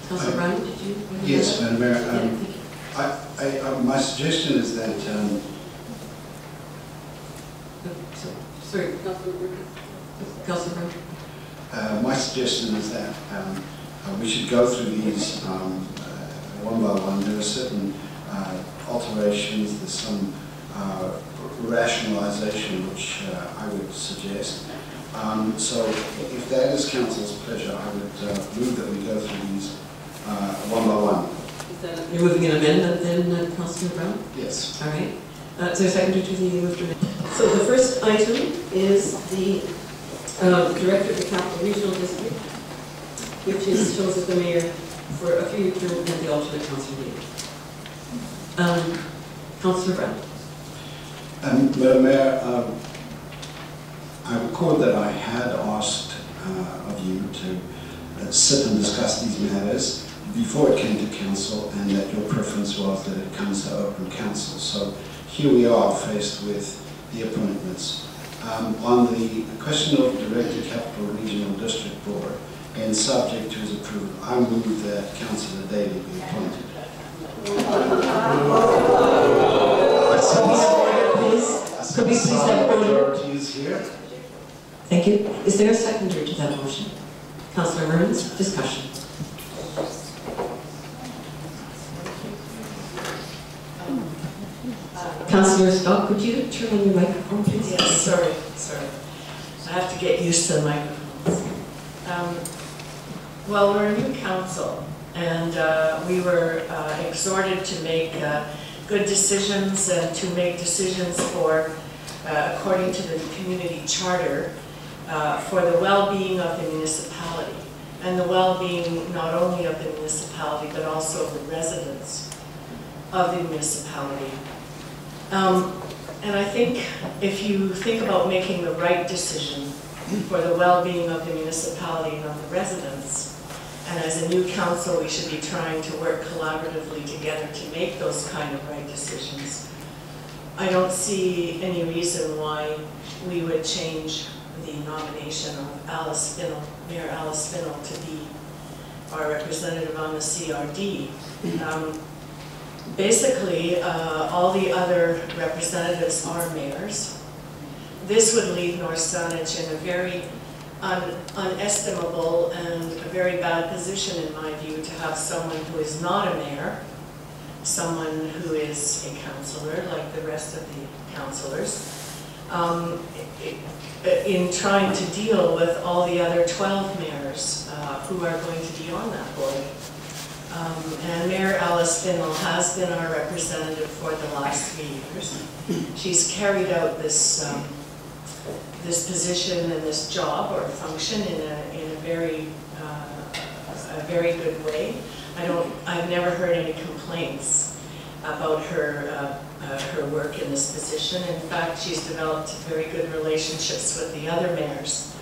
Councillor Brown, did you? Yes, Madam Mayor. My suggestion is that. Sorry, Councillor Brown. My suggestion is that we should go through these one by one. There are certain alterations. There's some rationalisation which I would suggest. So if that is Council's pleasure, I would move that we go through these one by one. You're moving an amendment then, Councillor Brown? Yes. All right. Is there a seconder to the moved amendment? So the first item is the Director of the Capital Regional District, which shows as the Mayor for a 3-year term and the alternate Councillor leader. Councillor Brown. Madam Mayor, I record that I had asked of you to sit and discuss these matters before it came to Council, and that your preference was that it comes to open Council. So here we are faced with the appointments. On the question of Director Capital Regional District Board, and subject to his approval, I move that Councillor Daly be appointed. Could we please have order? Here. Thank you. Is there a seconder to that motion? Councillor Burns, discussion. Councillor Stock, could you turn on your microphone, please? Yes, sorry. I have to get used to the microphones. Well, we're a new council, and we were exhorted to make good decisions and to make decisions for, according to the community charter, for the well-being of the municipality, and the well-being not only of the municipality, but also of the residents of the municipality. And I think if you think about making the right decision for the well-being of the municipality and of the residents, and as a new council we should be trying to work collaboratively together to make those kind of right decisions, I don't see any reason why we would change the nomination of Alice Spinell, Mayor Alice Spinell, to be our representative on the CRD. Basically, all the other representatives are mayors. This would leave North Saanich in a very unestimable and a very bad position, in my view, to have someone who is not a mayor, someone who is a councillor, like the rest of the councillors, in trying to deal with all the other 12 mayors who are going to be on that board. And Mayor Alice Spinell has been our representative for the last 3 years. She's carried out this this position and this job or function in a very good way. I've never heard any complaints about her her work in this position. In fact, she's developed very good relationships with the other mayors.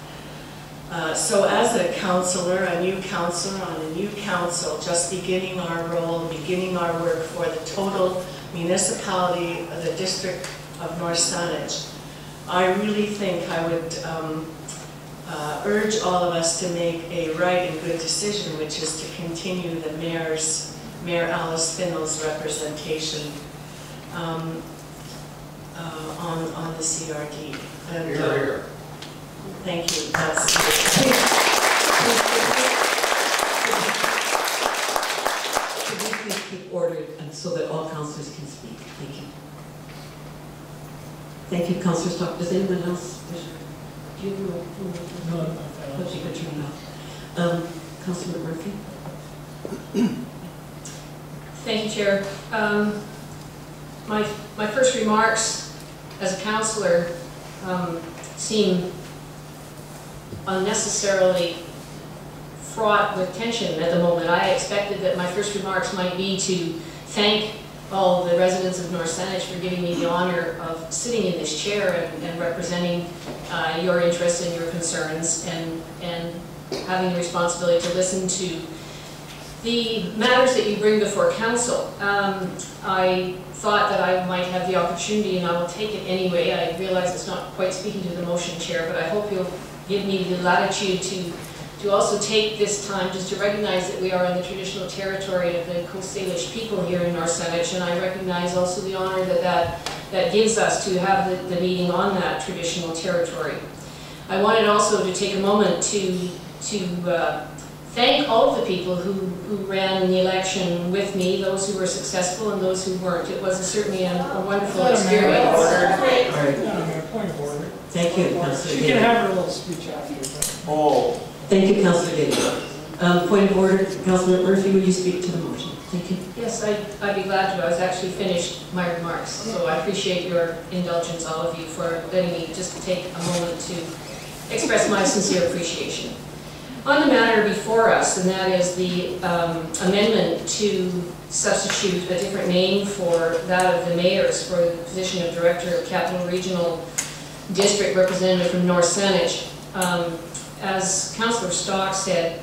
So as a councillor, a new councillor on a new council, just beginning our role, beginning our work for the total municipality, the district of North Saanich, I really think I would urge all of us to make a right and good decision, which is to continue the Mayor Alice Spinell's representation on the CRD. And, thank you. Could we please keep order and so that all councillors can speak? Thank you. Thank you, Councillor Stock. Does anyone else wish? Do you have No, what you could turn off? Councillor Murphy. Thank you, Chair. My first remarks as a councillor seem unnecessarily fraught with tension at the moment. I expected that my first remarks might be to thank all the residents of North Saanich for giving me the honor of sitting in this chair and representing your interests and your concerns, and having the responsibility to listen to the matters that you bring before council. I thought that I might have the opportunity, and I will take it anyway. I realize it's not quite speaking to the motion, Chair, but I hope you'll give me the latitude to to also take this time just to recognize that we are in the traditional territory of the Coast Salish people here in North Saanich, and I recognize also the honor that gives us to have the meeting on that traditional territory. I wanted also to take a moment to thank all of the people who ran in the election with me, those who were successful and those who weren't. It was certainly a wonderful experience. Point of order. Thank you, Councillor She Daly. can have her little speech after. Oh. Thank you, Councillor Daly. Point of order, Councillor Murphy, will you speak to the motion? Thank you. Yes, I'd be glad to. I was actually finished my remarks, so I appreciate your indulgence, all of you, for letting me just take a moment to express my sincere appreciation. On the matter before us, and that is the amendment to substitute a different name for that of the mayor's for the position of Director of Capital Regional District Representative from North Saanich. As Councillor Stock said,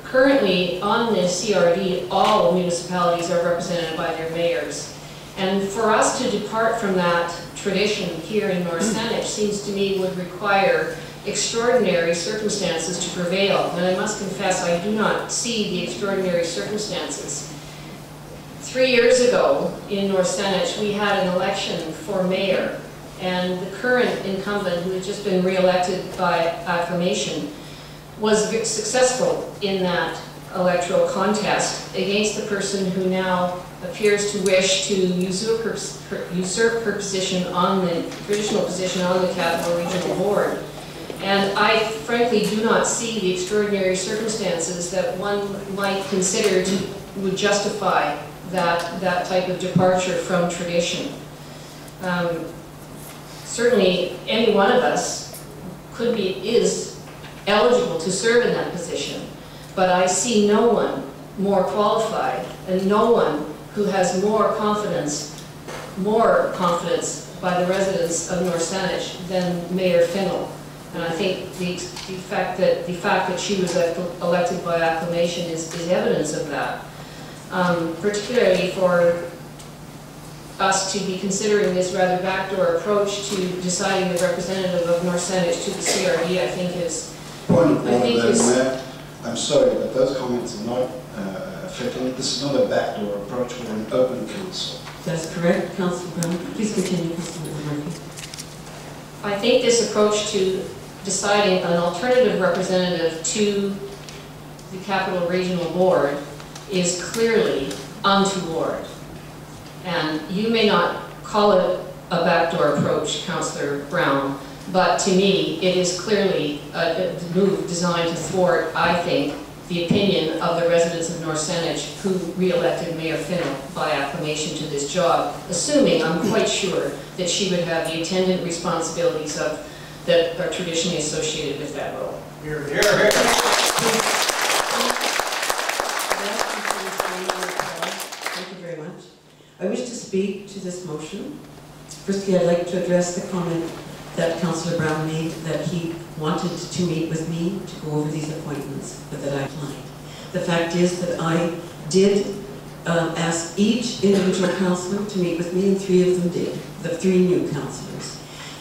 currently on the CRD, all municipalities are represented by their mayors. And for us to depart from that tradition here in North Saanich seems to me would require extraordinary circumstances to prevail. And I must confess, I do not see the extraordinary circumstances. 3 years ago in North Saanich, we had an election for mayor, and the current incumbent, who had just been re-elected by acclamation, was successful in that electoral contest against the person who now appears to wish to usurp her position on the traditional position on the Capital Regional Board. And I frankly do not see the extraordinary circumstances that one might consider would justify that type of departure from tradition. Certainly any one of us is eligible to serve in that position, but I see no one more qualified and no one who has more confidence by the residents of North Saanich than Mayor Fennell. And I think the fact that she was elected by acclamation is evidence of that. Particularly for us to be considering this rather backdoor approach to deciding the representative of North Saanich to the CRD, I think is... Point of order, Mayor. I'm sorry, but those comments are not affecting. This is not a backdoor approach. We're an open council. That's correct, Councillor Brown. Please continue, Councillor Murphy. I think this approach to deciding an alternative representative to the Capital Regional Board is clearly untoward. And you may not call it a backdoor approach, Councillor Brown, but to me it is clearly a move designed to thwart, I think, the opinion of the residents of North Saanich who re-elected Mayor Fennell by acclamation to this job, assuming, I'm quite sure, that she would have the attendant responsibilities that are traditionally associated with that role. Here, here, here. Thank you very much. I wish to speak to this motion. Firstly, I'd like to address the comment that Councillor Brown made that he wanted to meet with me to go over these appointments, but that I declined. The fact is that I did ask each individual councillor to meet with me, and 3 of them did, the 3 new councillors.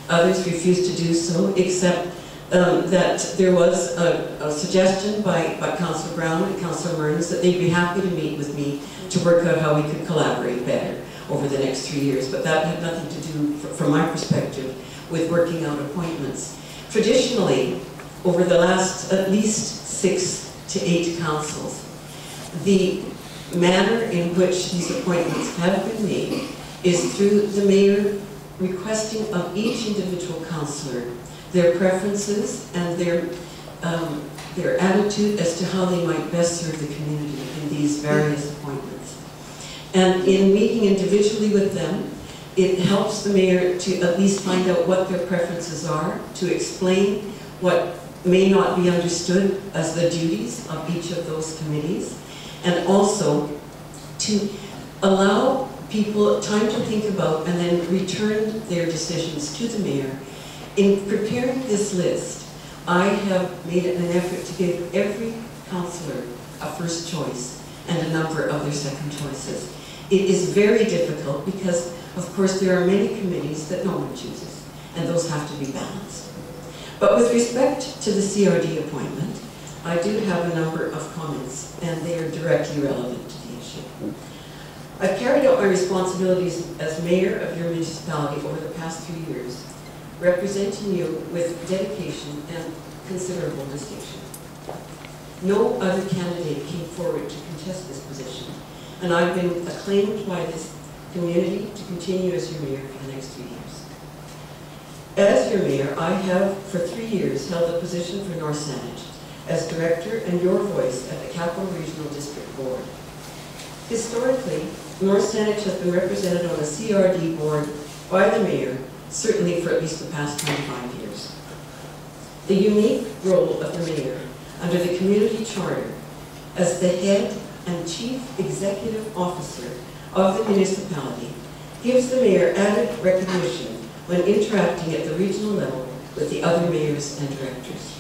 Others refused to do so, except that there was a suggestion by Councillor Brown and Councillor Mearns that they'd be happy to meet with me to work out how we could collaborate better over the next 3 years, but that had nothing to do, from my perspective, with working out appointments. Traditionally, over the last at least 6 to 8 councils, the manner in which these appointments have been made is through the mayor requesting of each individual councillor their preferences and their attitude as to how they might best serve the community in these various appointments. And in meeting individually with them, it helps the mayor to at least find out what their preferences are, to explain what may not be understood as the duties of each of those committees, and also to allow people time to think about and then return their decisions to the mayor. In preparing this list, I have made it an effort to give every councillor a first choice and a number of their second choices. It is very difficult because, of course, there are many committees that no one chooses, and those have to be balanced. But with respect to the CRD appointment, I do have a number of comments, and they are directly relevant to the issue. I've carried out my responsibilities as mayor of your municipality over the past 3 years, representing you with dedication and considerable distinction. No other candidate came forward to contest this position, and I've been acclaimed by this community to continue as your mayor for the next 3 years. As your mayor, I have for 3 years held the position for North Saanich as director and your voice at the Capital Regional District Board. Historically, North Saanich has been represented on the CRD board by the mayor, certainly for at least the past 25 years. The unique role of the mayor under the community charter as the head and chief executive officer of the municipality gives the mayor added recognition when interacting at the regional level with the other mayors and directors.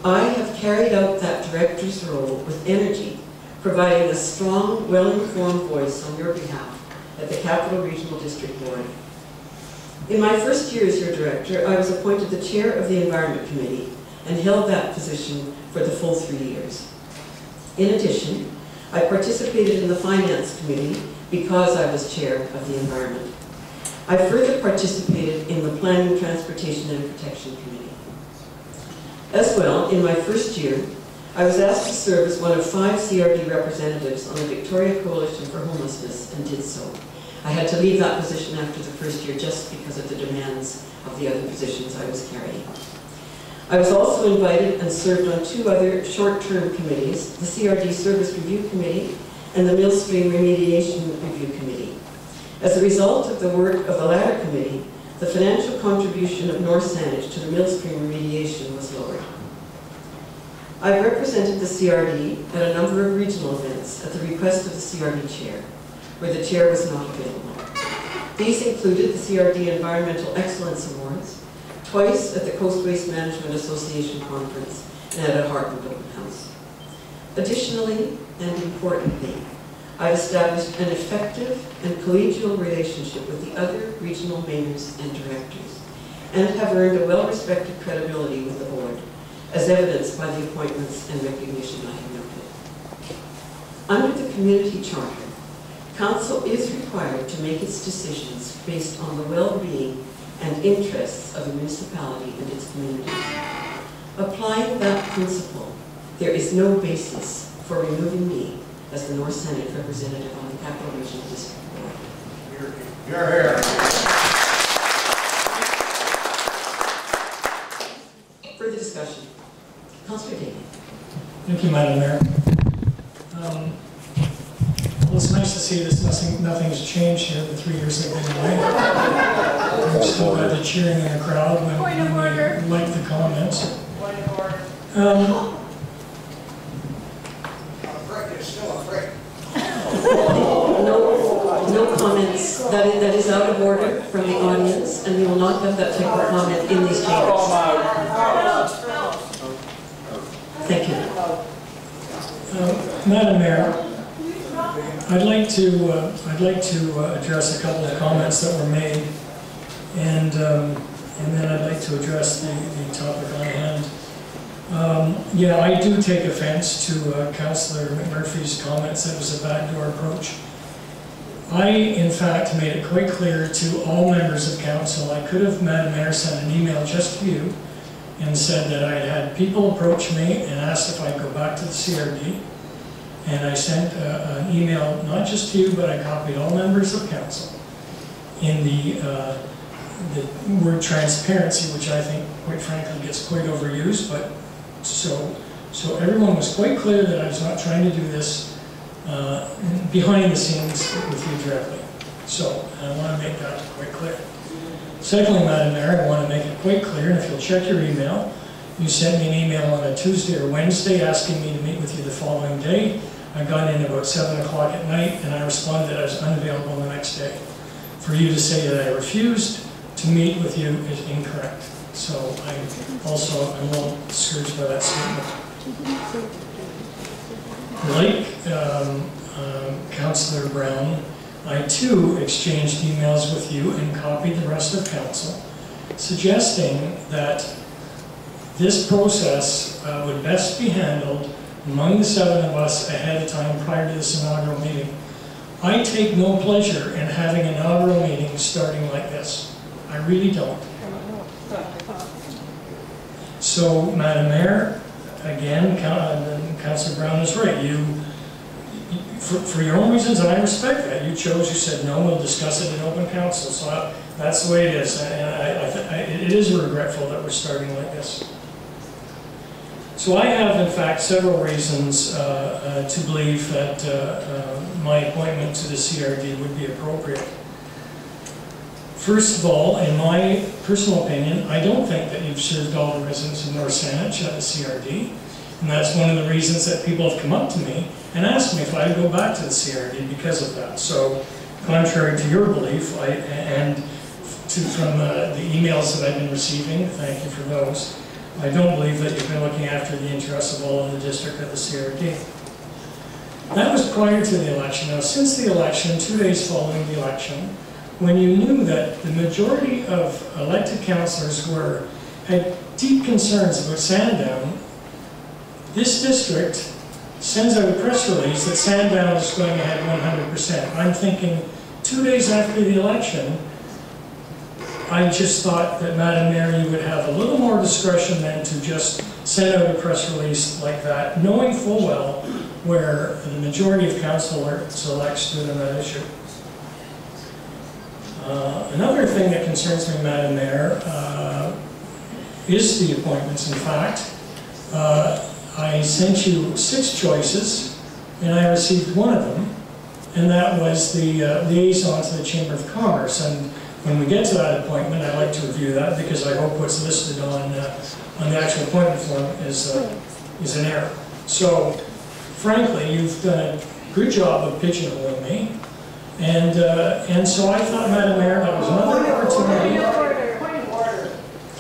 I have carried out that director's role with energy, providing a strong, well-informed voice on your behalf at the Capital Regional District Board. In my first year as your director, I was appointed the chair of the Environment Committee and held that position for the full 3 years. In addition, I participated in the Finance Committee because I was chair of the Environment. I further participated in the Planning, Transportation and Protection Committee. As well, in my first year, I was asked to serve as one of 5 CRD representatives on the Victoria Coalition for Homelessness and did so. I had to leave that position after the first year just because of the demands of the other positions I was carrying. I was also invited and served on 2 other short-term committees, the CRD Service Review Committee and the Millstream Remediation Review Committee. As a result of the work of the latter committee, the financial contribution of North Saanich to the Millstream remediation was lowered. I've represented the CRD at a number of regional events at the request of the CRD chair, where the chair was not available. These included the CRD Environmental Excellence Awards, twice at the Coast Waste Management Association Conference, and at a Heartland Open House. Additionally, and importantly, I've established an effective and collegial relationship with the other regional mayors and directors, and have earned a well-respected credibility with the board, as evidenced by the appointments and recognition I have noted. Under the community charter, Council is required to make its decisions based on the well-being and interests of the municipality and its community. Applying that principle, there is no basis for removing me as the North Saanich representative on the Capital Regional District Board. You're here. Further discussion. Councillor Daly. Thank you, Madam Mayor. Well, it's nice to see that nothing's changed here the 3 years I've been away. We've still got the cheering in the crowd when we like the comments. Point of order. Still a break. No comments. That is out of order from the audience, and we will not have that type of comment in these chambers. Thank you. Madam Mayor, I'd like to address a couple of comments that were made, and then I'd like to address the topic on hand. Yeah, I do take offense to Councillor McMurphy's comments that it was a backdoor approach. I, in fact, made it quite clear to all members of council. I could have, Madam Mayor, sent an email just to you and said that I had people approach me and asked if I'd go back to the CRD. And I sent an email not just to you, but I copied all members of council in the word transparency, which I think, quite frankly, gets quite overused. But so everyone was quite clear that I was not trying to do this behind the scenes with you directly. So I want to make that quite clear. Secondly, Madam Mayor, I want to make it quite clear, and if you'll check your email, you sent me an email on a Tuesday or Wednesday asking me to meet with you the following day. I got in about 7 o'clock at night, and I responded that I was unavailable the next day. For you to say that I refused to meet with you is incorrect. So I'm a little discouraged by that statement. Like Councillor Brown, I too exchanged emails with you and copied the rest of council, suggesting that this process would best be handled among the 7 of us ahead of time prior to this inaugural meeting. I take no pleasure in having an inaugural meeting starting like this. I really don't. So, Madam Mayor, again, Councillor Brown is right. For your own reasons, and I respect that, you said, no, we'll discuss it in open council. So that's the way it is. And it is regretful that we're starting like this. So I have, in fact, several reasons to believe that my appointment to the CRD would be appropriate. First of all, in my personal opinion, I don't think that you've served all the residents of North Saanich at the CRD. And that's one of the reasons that people have come up to me and asked me if I'd go back to the CRD because of that. So, contrary to your belief, from the emails that I've been receiving, thank you for those, I don't believe that you've been looking after the interests of all of the district of the CRD. That was prior to the election. Now, since the election, 2 days following the election, when you knew that the majority of elected councillors had deep concerns about Sandown, this district sends out a press release that Sandown is going ahead 100%. I'm thinking 2 days after the election, I just thought that, Madam Mayor, you would have a little more discretion than to just send out a press release like that, knowing full well where the majority of councillors stood on that issue. Another thing that concerns me, Madam Mayor, is the appointments. In fact, I sent you 6 choices, and I received 1 of them, and that was the liaison to the Chamber of Commerce. And when we get to that appointment, I'd like to review that because I hope what's listed on the actual appointment form is an error. So, frankly, you've done a good job of pigeonholing me, and so I thought, Madam Mayor, that was another opportunity.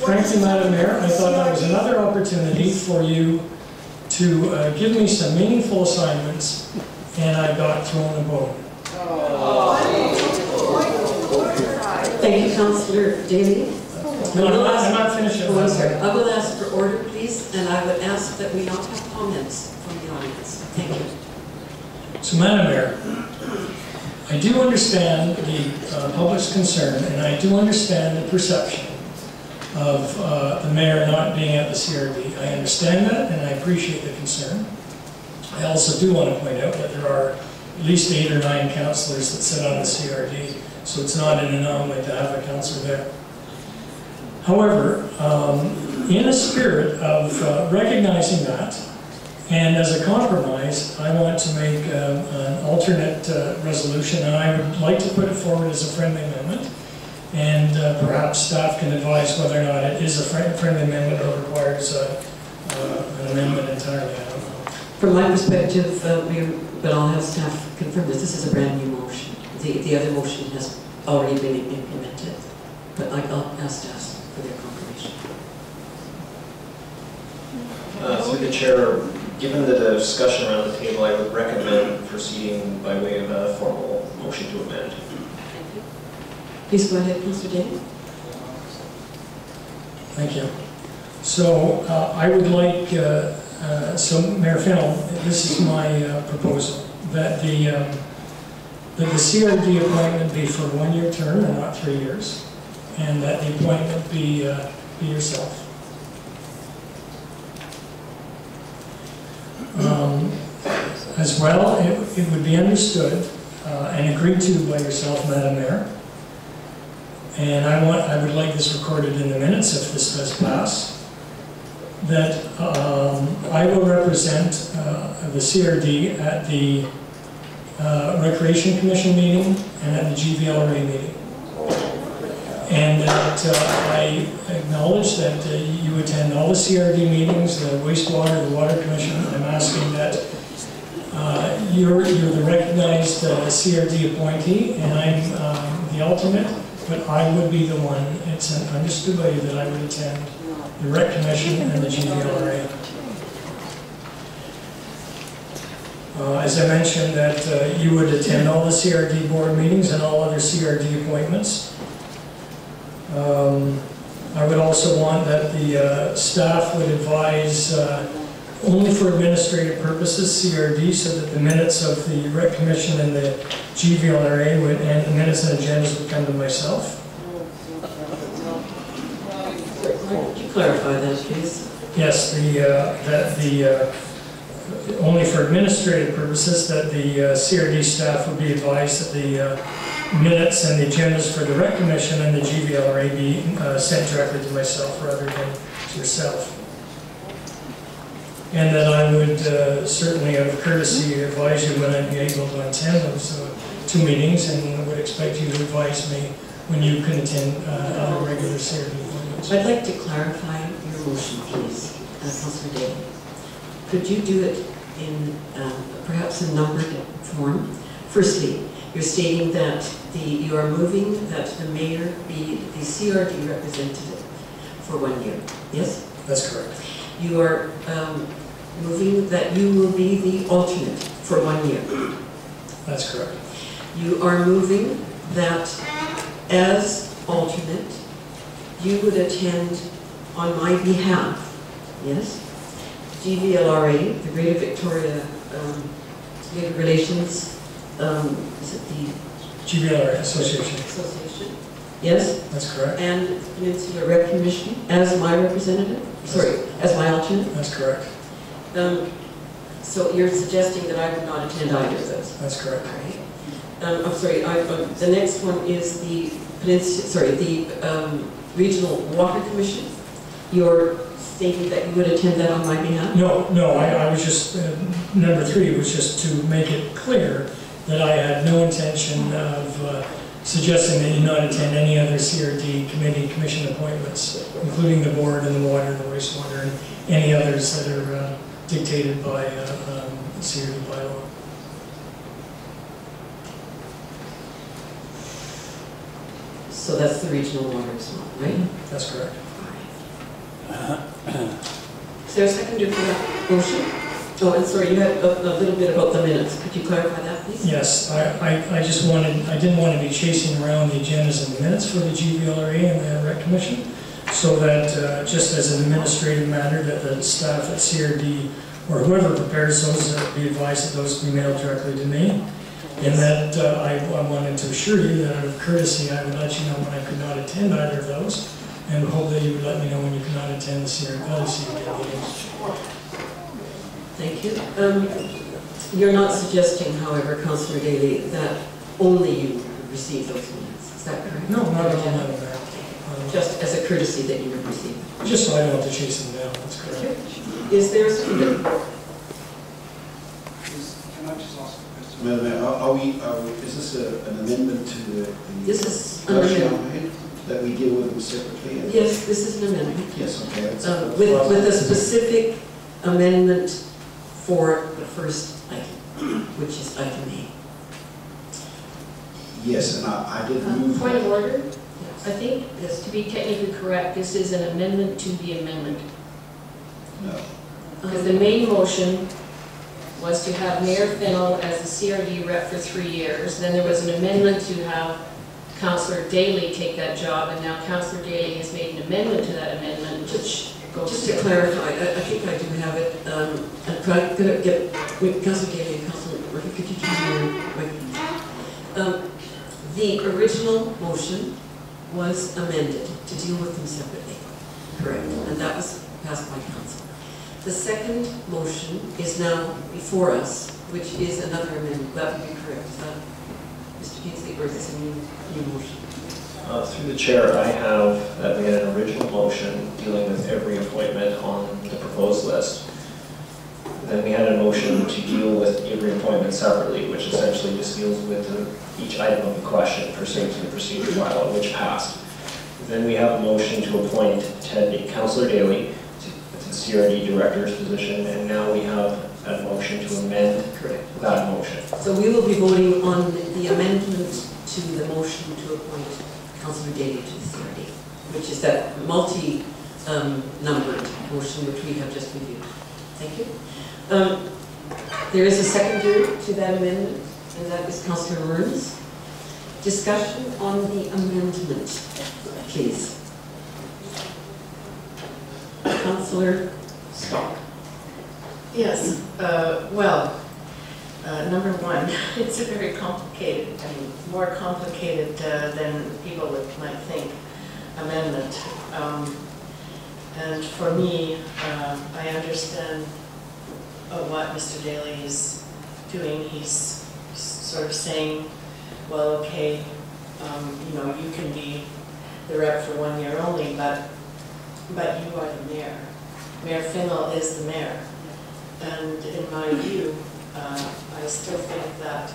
Frankly, Madam Mayor, I thought that was another opportunity for you to give me some meaningful assignments, and I got thrown a bone. Thank you, Councillor Daly. No, I'm not finished yet. Oh, I'm sorry. I will ask for order, please, and I would ask that we not have comments from the audience. Thank you. So, Madam Mayor, I do understand the public's concern, and I do understand the perception of the mayor not being at the CRD. I understand that, and I appreciate the concern. I also do want to point out that there are at least 8 or 9 councillors that sit on the CRD, so it's not an anomaly to have a councillor there. However, in a spirit of recognizing that, and as a compromise, I want to make an alternate resolution, and I would like to put it forward as a friendly amendment. And perhaps staff can advise whether or not it is a friendly amendment or requires an amendment entirely. I don't know. From my perspective, but I'll have staff confirm this. This is a brand new motion. The other motion has already been implemented, but I'll ask staff for their confirmation. Through the chair, given the discussion around the table, I would recommend proceeding by way of a formal motion to amend. Please go ahead, Mr. Daly. Thank you. So I would like, so Mayor Fennell, this is my proposal, that the CRD appointment be for a 1-year term and not 3 years, and that the appointment be yourself. As well, it would be understood and agreed to by yourself, Madam Mayor, and I would like this recorded in the minutes if this does pass, that I will represent the CRD at the Recreation Commission meeting and at the GVLRA meeting. And that I acknowledge that you attend all the CRD meetings, the wastewater, the water commission. I'm asking that you're the recognized CRD appointee, and I'm the alternate, but I would be the one. It's understood by you that I would attend the Rec Commission and the GVLRA. As I mentioned, that you would attend all the CRD board meetings and all other CRD appointments. I would also want that the staff would advise only for administrative purposes, CRD, so that the minutes of the Rec Commission and the GVLRA would, and the minutes and agendas would come to myself. Could you clarify that, please? Yes, only for administrative purposes, that the CRD staff would be advised that the minutes and the agendas for the Rec Commission and the GVLRA be sent directly to myself rather than to yourself. And that I would certainly, out of courtesy, advise you when I'd be able to attend those 2 meetings, and I would expect you to advise me when you can attend other regular CRD appointments. I'd like to clarify your motion, please, Councillor Daly. Could you do it in perhaps a numbered form? Firstly, you're stating that you are moving that the mayor be the CRD representative for 1 year, yes? That's correct. You are moving that you will be the alternate for 1 year. That's correct. You are moving that as alternate, you would attend on my behalf, yes? GVLRA, the Greater Victoria Labor Relations, is it the GVLRA Association. Association? Yes? That's correct. And the Peninsula Rec Commission as my representative? Sorry, as my alternate? That's correct. So you're suggesting that I would not attend either of those? That's correct. All right. I'm sorry, the next one is the Regional Water Commission. You're stating that you would attend that on my behalf? No, I was just, number 3 was just to make it clear that I had no intention of suggesting that you not attend any other CRD committee commission appointments, including the board and the water and the wastewater and any others that are dictated by CRD bylaw. So that's the regional water as well, right? That's correct. Is there a seconder for that motion? Oh, and sorry, you had a little bit about the minutes. Could you clarify that, please? Yes, I didn't want to be chasing around the agendas and the minutes for the GVLRA and the Rec Commission, so that just as an administrative matter, that the staff at CRD or whoever prepares those be advised that those be mailed directly to me. And that I wanted to assure you that out of courtesy, I would let you know when I could not attend either of those, and hope that you would let me know when you could not attend the CRD meetings. Thank you. You're not suggesting, however, Councillor Daly, that only you would receive those minutes. Is that correct? No, not at all. Just as a courtesy that you would receive them. Just so I don't have to chase them down, that's correct. Is there a seconder? Can I just ask a question? Madam Mayor, is this an amendment to the This is an motion amendment. I made, that we deal with them separately? Yes, this is an amendment. Yes, okay. With a specific amendment for the first item, which is item A. Yes, and I did move. Point of order, Yes. I think, to be technically correct, this is an amendment to the amendment. No. Because the main motion was to have Mayor Fennell as the CRD rep for 3 years. Then there was an amendment to have Councillor Daly take that job, and now Councillor Daly has made an amendment to that amendment, which goes Just to clarify, I think I do have it. I'm trying to get Councillor Daly and Councillor Murphy. Could you turn your microphone? The original motion was amended to deal with them separately, correct? And that was passed by council. The second motion is now before us, which is another amendment. That would be correct. Is that Mr. Kingsley, or is this a new motion? Through the chair, I have that we had an original motion dealing with every appointment on the proposed list. Then we had a motion to deal with every appointment separately, which essentially just deals with each item of the question pursuant to the procedure bylaw, which passed. Then we have a motion to appoint Councillor Daly to the CRD director's position, and now we have a motion to amend that motion. So we will be voting on the amendment to the motion to appoint Councillor Daly to the CRD, which is that multi-numbered motion which we have just reviewed. Thank you. There is a seconder to that amendment, and that is Councillor Mearns. Discussion on the amendment, please. Councillor Stock. Yes, number one, it's a very complicated, more complicated than people might think, amendment. And for me, I understand what Mr. Daly is doing. He's sort of saying, well, okay, you can be the rep for 1 year only, but you are the mayor. Mayor Finnell is the mayor. And in my view, I still think that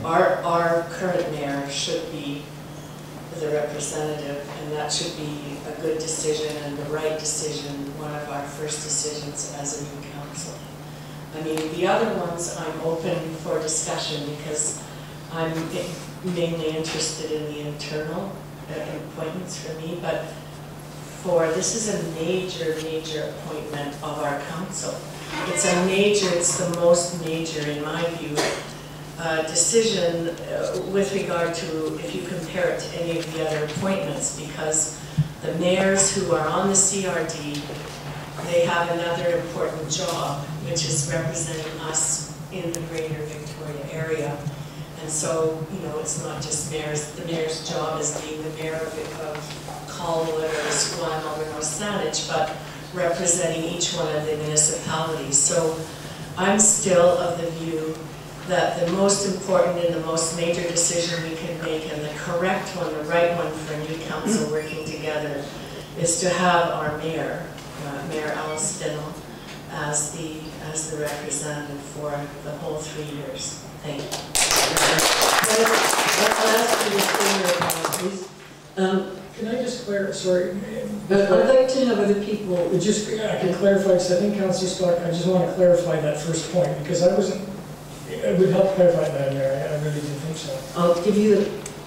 our current mayor should be the representative, and that should be a good decision and the right decision, one of our first decisions as a new council. I mean, the other ones I'm open for discussion because I'm mainly interested in the internal appointments for me, but this is a major appointment of our council. It's the most major, in my view, decision with regard to, if you compare it to any of the other appointments, because the mayors who are on the CRD, they have another important job, which is representing us in the greater Victoria area. And so, it's not just mayors. The mayor's job is being the mayor of Colwood or Esquimalt or North Saanich, but representing each one of the municipalities. So I'm still of the view that the most important and the most major decision we can make, and the correct one, the right one for a new council working together, is to have our mayor, Mayor Alice Finnell, as the representative for the whole 3 years. Thank you. Please. Can I just clarify, sorry? I'd like to have other people. I can clarify, because I think Councillor Stock, I just want to clarify that first point, because it would help clarify that, Mayor. I really do think so. I'll give you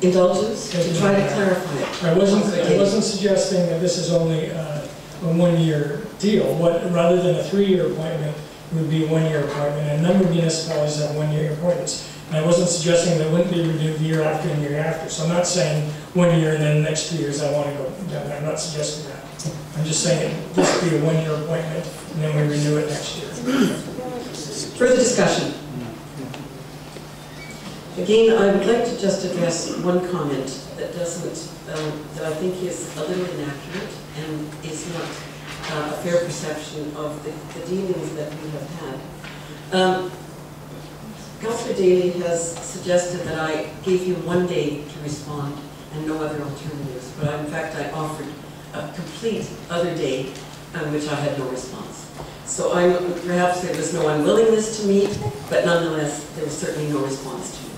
the indulgence to try to clarify it. I wasn't suggesting that this is only a 1 year deal. Rather than a 3-year appointment, it would be a 1 year appointment. And a number of municipalities have 1 year appointments. And I wasn't suggesting that it wouldn't be renewed the year after and the year after. So I'm not saying 1 year and then the next 2 years I want to go down there. I'm not suggesting that. I'm just saying this would be a 1 year appointment and then we renew it next year. Further discussion. Again, I would like to just address one comment that that I think is a little inaccurate and is not a fair perception of the dealings that we have had. Councillor Daly has suggested that I gave you 1 day to respond and no other alternatives, but in fact I offered a complete other day on which I had no response. So perhaps there was no unwillingness to meet, but nonetheless there was certainly no response to me.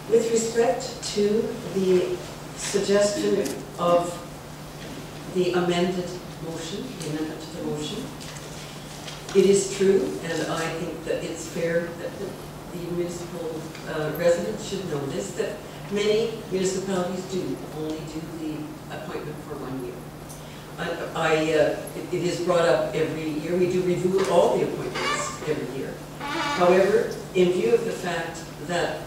With respect to the suggestion of the amended motion, the amendment to the motion, it is true, and I think that it's fair that the municipal residents should know this, that many municipalities only do the appointment for 1 year. It is brought up every year. We do review all the appointments every year. However, in view of the fact that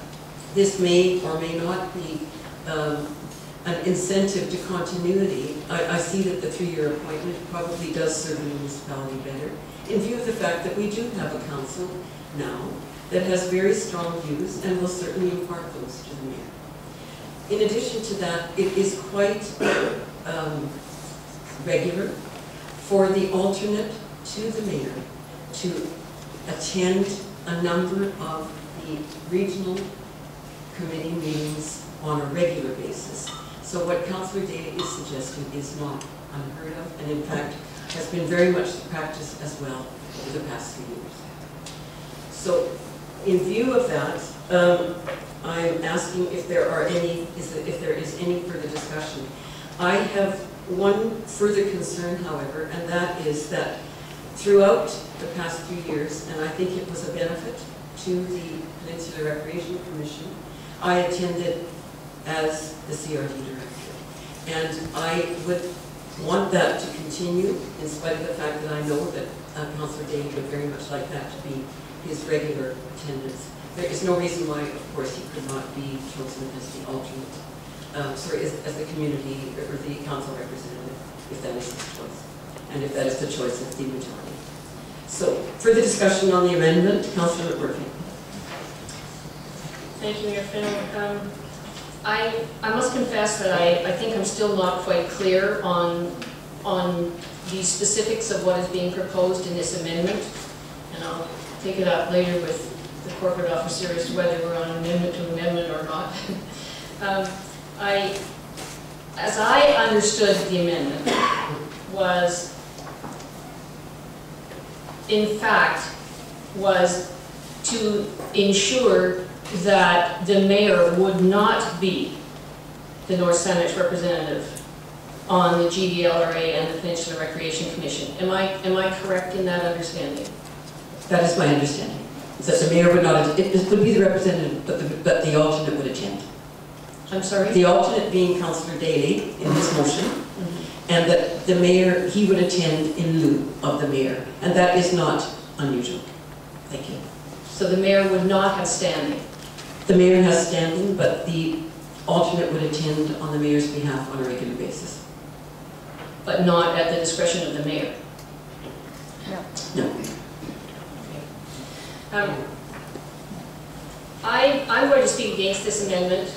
this may or may not be an incentive to continuity, I see that the 3-year appointment probably does serve the municipality better, in view of the fact that we do have a council now that has very strong views and will certainly impart those to the mayor. In addition to that, it is quite regular for the alternate to the mayor to attend a number of the regional committee meetings on a regular basis. So what Councillor Daly is suggesting is not unheard of, and in fact has been very much the practice as well for the past few years. So in view of that, I'm asking if there is any further discussion. I have one further concern, however, and that is that throughout the past few years, and I think it was a benefit to the Peninsula Recreation Commission, I attended as the CRD director. And I would want that to continue, in spite of the fact that I know that Councillor Daly would very much like that to be his regular attendance. There is no reason why, of course, he could not be chosen as the alternate, as the community or the council representative, if that is his choice. and if that is the choice of the majority. So, further discussion on the amendment, Councillor Murphy. Thank you, Mayor Finn. I must confess that I think I'm still not quite clear on the specifics of what is being proposed in this amendment, and I'll take it up later with the corporate officer as to whether we're on amendment to amendment or not. As I understood the amendment, was in fact to ensure that the mayor would not be the North Saanich representative on the GVLRA and the Peninsula Recreation Commission. Am I correct in that understanding? That is my understanding. That the mayor would not, it would be the representative, but the alternate would attend. I'm sorry? The alternate being Councillor Daly in this motion, and that the mayor, he would attend in lieu of the mayor. And that is not unusual. Thank you. So the mayor would not have standing? The mayor has standing, but the alternate would attend on the mayor's behalf on a regular basis. But not at the discretion of the mayor? No. I'm going to speak against this amendment.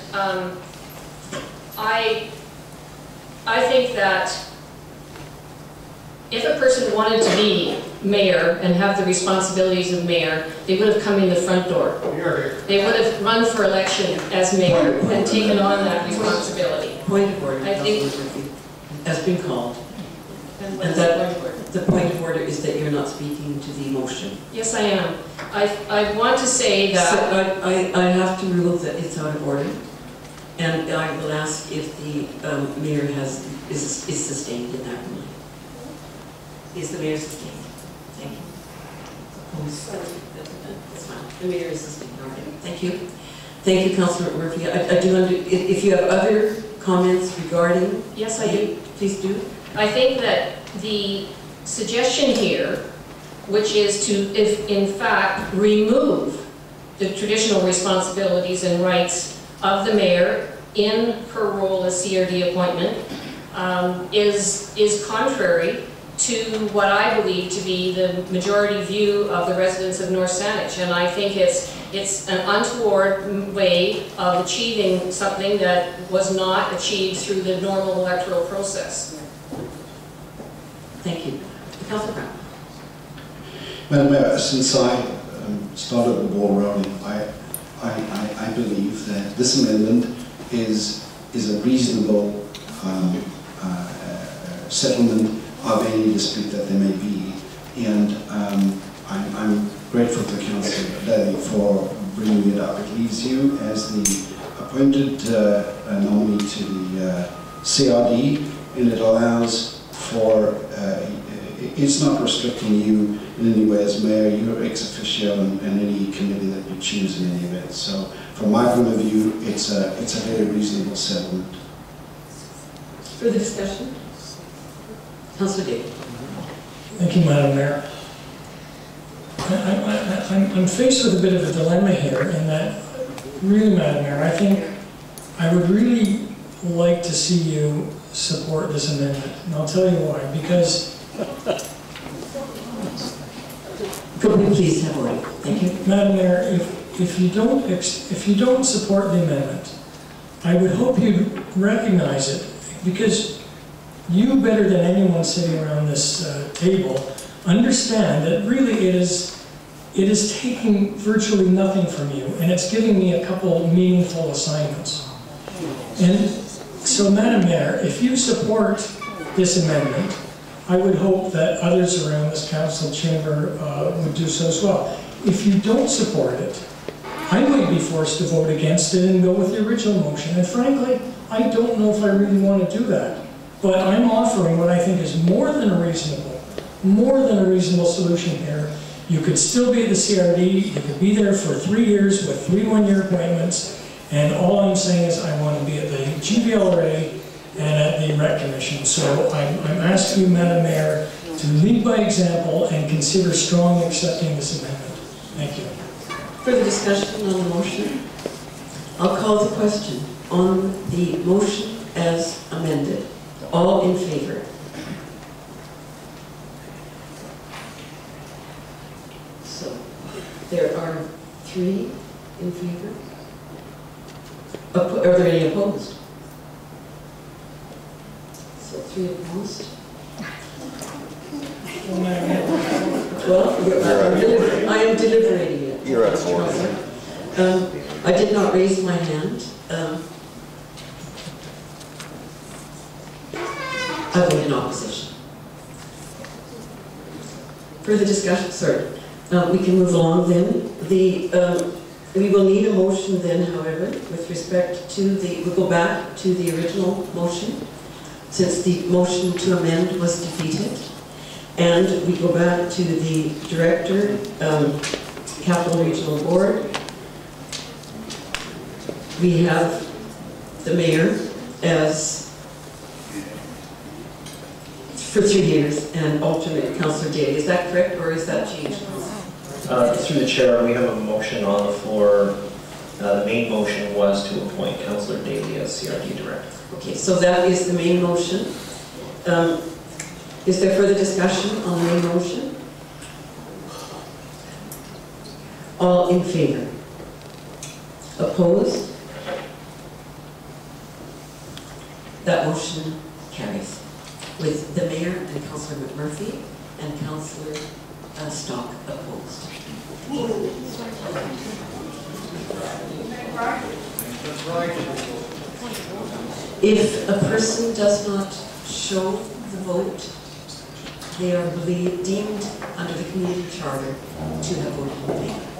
I think that if a person wanted to be mayor and have the responsibilities of mayor, they would have come in the front door. They would have run for election as mayor and taken on that responsibility. Point of order, I think- Councillor Murphy, has been called. And And the point of order is that you're not speaking to the motion. Yes, I am. I want to say that... So I have to rule that it's out of order, and I will ask if the mayor is sustained in that ruling. Is the mayor sustained? Thank you. That's fine. The mayor is sustained. All right. Thank you. Thank you, Councillor Murphy. I do if you have other comments regarding... Yes, I do. Please do. I think that the suggestion here, which is to, if in fact, remove the traditional responsibilities and rights of the mayor in her role as CRD appointment, is contrary to what I believe to be the majority view of the residents of North Saanich. And I think it's an untoward way of achieving something that was not achieved through the normal electoral process. Thank you. Councillor Brown. Madam Mayor, since I started the ball rolling, I believe that this amendment is a reasonable settlement of any dispute that there may be, and I'm grateful to Councillor Daly for bringing it up. It leaves you as the appointed nominee to the CRD, and it allows for, it's not restricting you in any way as mayor. You're ex officio in any committee that you choose in any event. So from my point of view, it's a very reasonable settlement. Further discussion? Councillor Daly. Thank you, Madam Mayor. I'm faced with a bit of a dilemma here in that, really, Madam Mayor, I think I would really like to see you support this amendment, and I'll tell you why. Because, could we please have a right? Thank you. Madam Mayor, if you don't support the amendment, I would hope you'd recognize it, because you, better than anyone sitting around this table, understand that really it is taking virtually nothing from you, and it's giving me a couple meaningful assignments. And so, Madam Mayor, if you support this amendment, I would hope that others around this council chamber would do so as well. If you don't support it, I might be forced to vote against it and go with the original motion. And frankly, I don't know if I really want to do that. But I'm offering what I think is more than a reasonable solution here. You could still be at the CRD, you could be there for 3 years with 3 one-year appointments, and all I'm saying is I want to be at the GVLRA and at the Rec Commission. So I'm asking you, Madam Mayor, to lead by example and consider strongly accepting this amendment. Thank you. Further discussion on the motion? I'll call the question on the motion as amended. All in favor? There are 3 in favor. Are there any opposed? So 3 opposed. Well, I am deliberating it. You're at 4. I did not raise my hand. I vote in opposition. Further discussion, sorry. We can move along then. We will need a motion then, however, with respect to we'll go back to the original motion, since the motion to amend was defeated. And we go back to the Director, Capital Regional Board. We have the Mayor as for 3 years and alternate Councillor Daly. Is that correct, or is that changed? Through the chair, we have a motion on the floor. The main motion was to appoint Councillor Daly as CRD Director. Okay, so that is the main motion. Is there further discussion on the main motion? All in favor? Opposed? That motion carries, with the Mayor and Councillor McMurphy and Councillor Stock opposed. If a person does not show the vote, they are deemed under the community charter to have voted in favor.